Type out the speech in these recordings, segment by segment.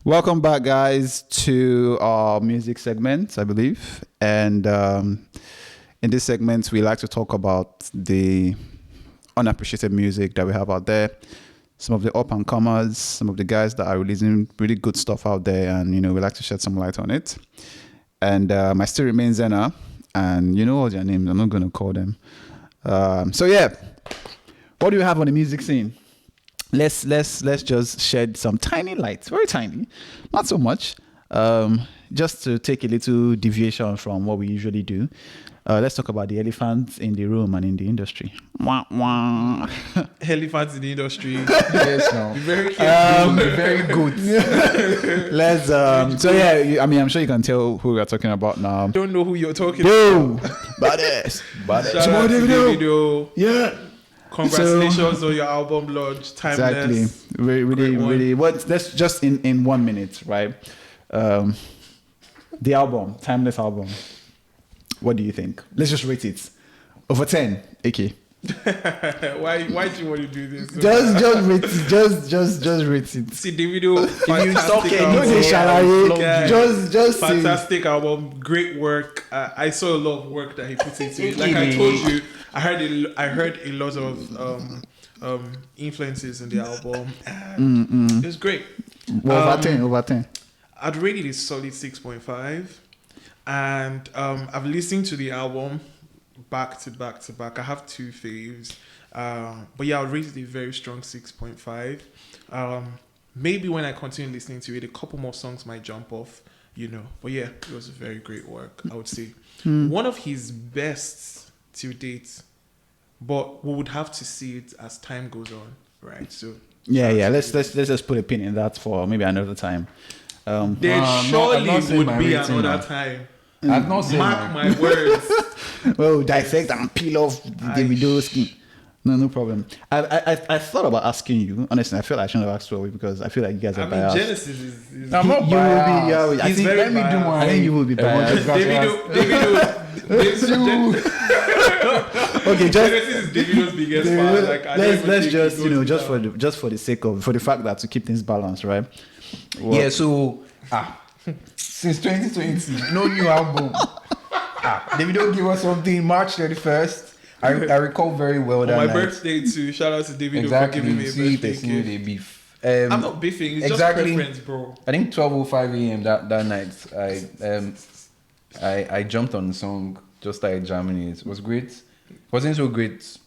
Welcome back, guys, to our music segment, I believe. And in this segment, we like to talk about the unappreciated music that we have out there. Some of the up and comers, some of the guys that are releasing really good stuff out there, and we like to shed some light on it. And I still remain Zena, and you know all their names. I'm not going to call them. So yeah, what do you have on the music scene? Let's just shed some tiny light, very tiny, not so much, just to take a little deviation from what we usually do. Let's talk about the elephants in the room and in the industry. Wah, wah. Elephants in the industry. Yes, no. Be very careful. Be very good. Let's. So yeah, I'm sure you can tell who we are talking about now. Don't know who you're talking Boom, about. badass. Shout out to Davido. Yeah. Congratulations on your album launch. Timeless. Exactly. Really. Let's just in 1 minute, right? The album, Timeless album. What do you think? Let's just rate it. Over 10, AK. Why do you want to do this? Just rate it. Just rate it. See, Davido, fantastic album, great work. I saw a lot of work that he put into it. Like I told you, I heard a lot of influences in the album. It was great. Over 10. I'd rate it a solid 6.5. And I've listened to the album back to back. I have two faves. But yeah, I'll rate it a very strong 6.5. Maybe when I continue listening to it, a couple more songs might jump off, But yeah, it was a very great work, I would say. One of his best to date, but we would have to see it as time goes on, right? So yeah. Let's just put a pin in that for maybe another time. There surely would be another time. I've not seen Mark my words. Well, dissect and peel off the Davido skin. No problem. I thought about asking you. Honestly, I feel like I shouldn't have asked for it because I feel like you guys are biased. Genesis is I'm not biased. Will be. He's very biased. I think you will be biased. Davido. Okay, Genesis is Davido's biggest fan. Let's just for the sake of the fact that to keep things balanced, right? Yeah. So since 2020, no new album. Davido gave us something March 31st. I recall very well that on my night. birthday too. Shout out to Davido Exactly. for giving me a birthday gift. Beef. I'm not beefing. It's exactly, just preference, bro. I think 12:05 a.m. that night. I jumped on the song, just started jamming it. It was great. It wasn't so great.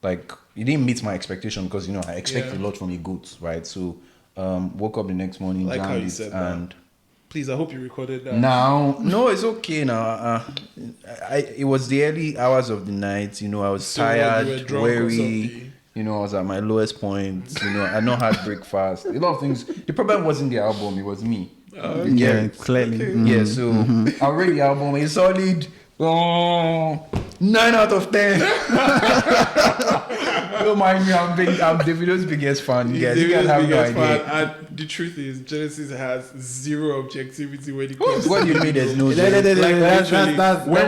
Like it didn't meet my expectation because I expect a lot from a goat, right? So woke up the next morning, Like how you jammed said it, that. and Please, I hope you recorded that. now, no, it's okay now. It was the early hours of the night. I was So tired, you were drunk or weary. something? I was at my lowest point. I not had breakfast. A lot of things. The problem wasn't the album; it was me. Yeah, clearly. Okay. Yeah, so I read the album. It's solid. 9 out of 10. Don't mind me. I'm Davido's biggest fan. He's Guys, you guys Davido's have no biggest idea. fan, and the truth is, Genesis has zero objectivity when it comes. What do you mean? There's no. When we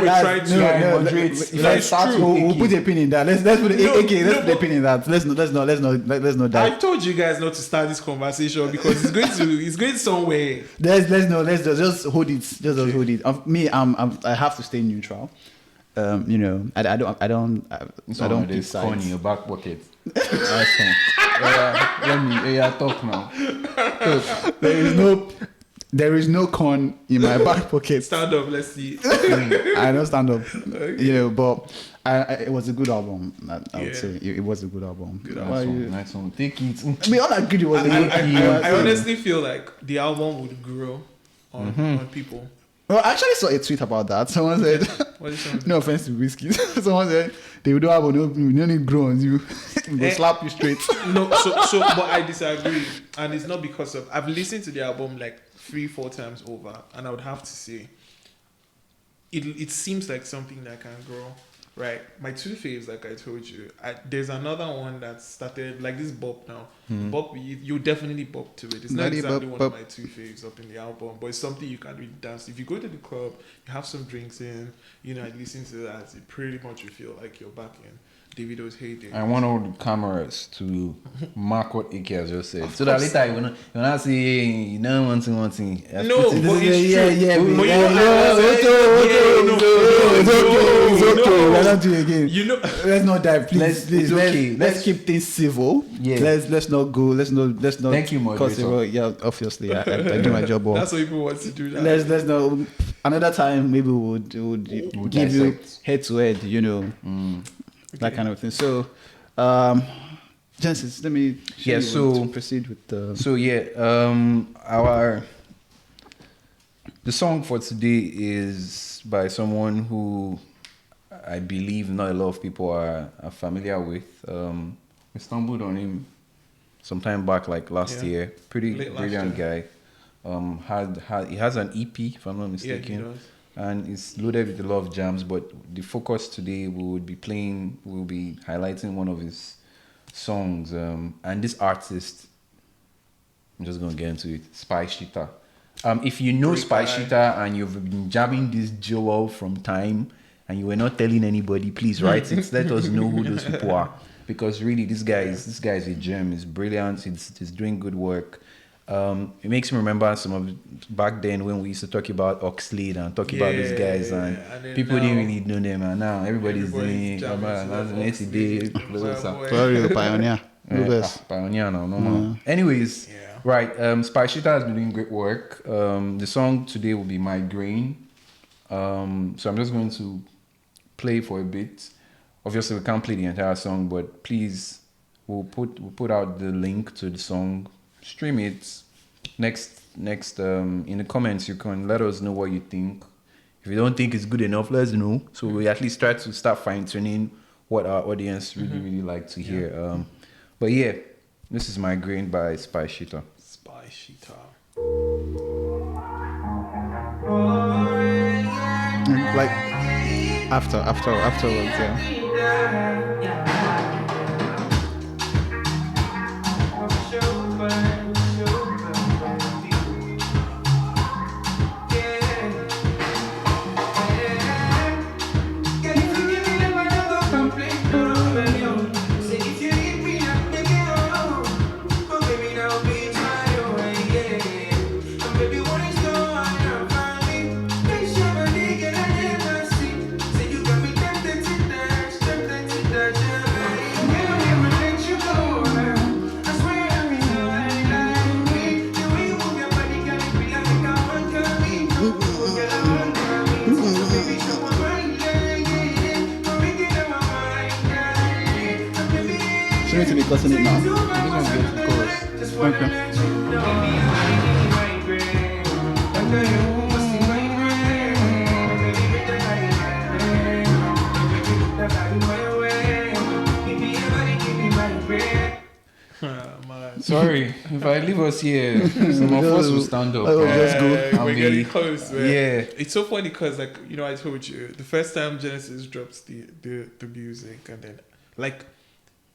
try to moderate, If I start, we'll put a pin in that. Let's put a pin in that. Let's not I dive. told you guys not to start this conversation because it's going somewhere. Let's just hold it. Just hold it. I have to stay neutral. I don't pick this corn in sides. your back pocket. Talk now. There is no corn in my back pocket. Stand up, let's see. I don't stand up. Okay. But it was a good album. I would Yeah. say it was a good album. Good Nice one. Take it. We all agreed it was a good album. I honestly feel like the album would grow on people. Well, I actually saw a tweet about that. Someone said, What is something? no offense to whiskey. Someone said, they would have no need grow on you. Go slap you straight. No, but I disagree, and it's not because of I've listened to the album like 3-4 times over, and I would have to say it seems like something that can grow. Right, my two faves, like I told you, there's another one that started like this bop now. Bop, you definitely bop to it. It's not Nutty exactly bop, one of bop. my two faves up in the album, but it's something you can really dance. If you go to the club, you have some drinks in, you listen to that, it pretty much you feel like you're back in Davido's heyday. I want all the cameras to mark what Ike has just said. So that later you not say, you know, one thing. No, but it's true. Yeah, But but you it's okay. We're not doing it again. You know, Let's not dive, please. It's okay. Let's keep things civil. Yeah. Let's not go. Let's not. Thank you, moderator. Yeah, obviously, I do my job well. that's what people want to do. Now. Let's not. Another time, maybe we'll give you dissect. head to head. You know, that kind of thing. So, Genesis, let me. Yeah, so- proceed with the. So yeah, the song for today is by someone who I believe not a lot of people are familiar with. We stumbled on him sometime back, like last Yeah. year. Pretty Late last brilliant guy. He has an EP, if I'm not Yeah, mistaken. he does. And it's loaded with a lot of jams, but the focus today we'll be highlighting one of his songs. And this artist, I'm just gonna get into it, Shitta. If you know Great guy. Shitta and you've been jamming this jewel from time and you were not telling anybody, please write it. Let us know who those people are. Because really this guy is a gem, he's brilliant, he's doing good work. It makes me remember some of back then when we used to talk about Oxlade and talk about these guys and then people now- didn't really know them, and now everybody's doing jamming to today. Well, Sorry, pioneer. No best. Pioneer now, normal. Anyways, Yeah. right. Shitta has been doing great work. The song today will be Migraine. So I'm just going to play for a bit. Obviously, we can't play the entire song, but please, we'll put out the link to the song. Stream it. Next. In the comments, you can let us know what you think. If you don't think it's good enough, let us know. So we at least try to start fine tuning what our audience really like to hear. But yeah, this is Migraine by Shitta. Spy Shitta. Like afterwards, yeah. Shouldn't we be cutting it now? Okay. Man. Sorry, if I leave us here, some of us will stand up. Let's go. I'll We're be- getting close, man. Yeah. It's so funny because, like, you know, I told you the first time Genesis dropped the music, and then like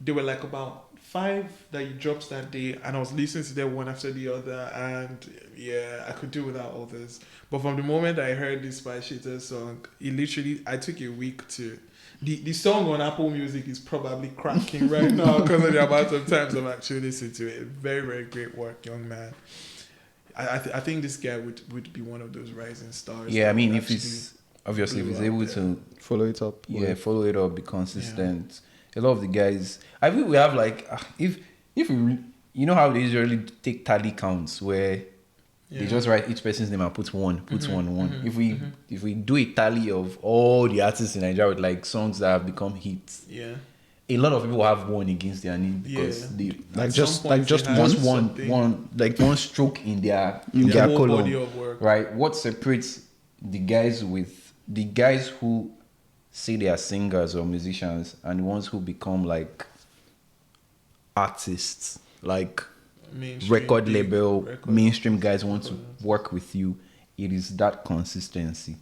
there were like about 5 that you dropped that day, and I was listening to them one after the other, and yeah, I could do without others. But from the moment I heard this by Shitta song, it literally, I took a week to. The song on Apple Music is probably cracking right now because of the amount of times I've actually listened to it. Very, very great work, young man. I think this guy would be one of those rising stars. Yeah, I that mean, would if he's obviously if blew he's out able there. to, Follow it up. follow it up, be consistent. A lot of the guys, I think we have like if we, you know how they usually take tally counts where they just write each person's name and put one. If we do a tally of all the artists in Nigeria with like songs that have become hits, Yeah. a lot of people have one against their name because Yeah. they Like At just some point just they have one. something. one stroke in their Their whole column, body of work. right? What separates the guys who say they are singers or musicians and the ones who become like artists, like Mainstream, record big label, record. mainstream guys want to work with you. It is that consistency.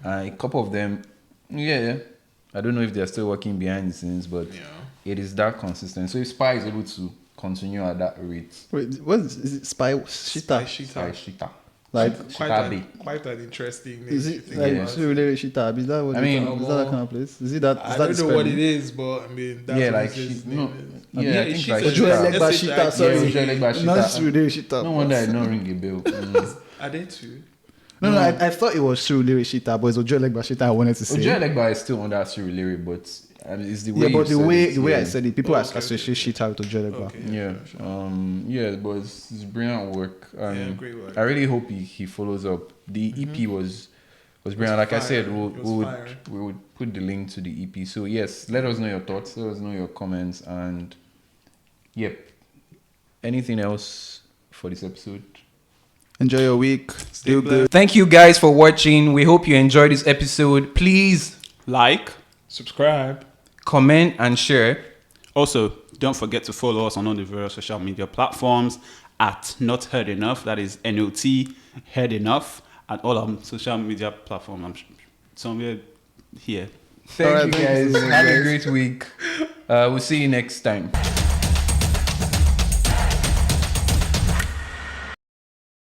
Yeah. A couple of them, yeah, I don't know if they're still working behind the scenes, but Yeah. it is that consistent. So if Spy is able to continue at that rate, Wait, what is it? Spy Shitta? Shitta. Shitta. Like, Quite an interesting name. is if you it think like about it. Surulere Shitta? Is that what? I mean, is that kind of place? Is it that? Is I that don't know what spelling? it is, but I mean, that's Yeah, what like his she, name no, is. yeah, I think she like said Ojo Shitta. Elegba Shitta, sorry. Yeah, Ojo Elegba Not Shitta. Surulere Shitta. No wonder I don't ring a bell. Mm. Are they two? No, I thought it was Surulere Shitta, but it's Ojo Elegba Shitta I wanted to say. Ojo Elegba is still under Surulere, but it's the way. Yeah, you but said the way yeah. I said it, people Okay, associate Shitta with Ojo Elegba. Okay, Yeah, sure. yeah, but it's brilliant work. Yeah, great work. I really hope he follows up. The EP was brilliant. Like I said, fire. It was fire. we would put the link to the EP. So yes, let us know your thoughts. Let us know your comments, and yep. Anything else for this episode? Enjoy your week. Still good. Thank you guys for watching. We hope you enjoyed this episode. Please Like. Subscribe. comment and share. Also, don't forget to follow us on all the various social media platforms at Not Heard Enough. That is NOT Heard Enough at all our social media platforms. I'm somewhere here. Thank All right, you thank you guys. so much, Have a guys. great week. We'll see you next time.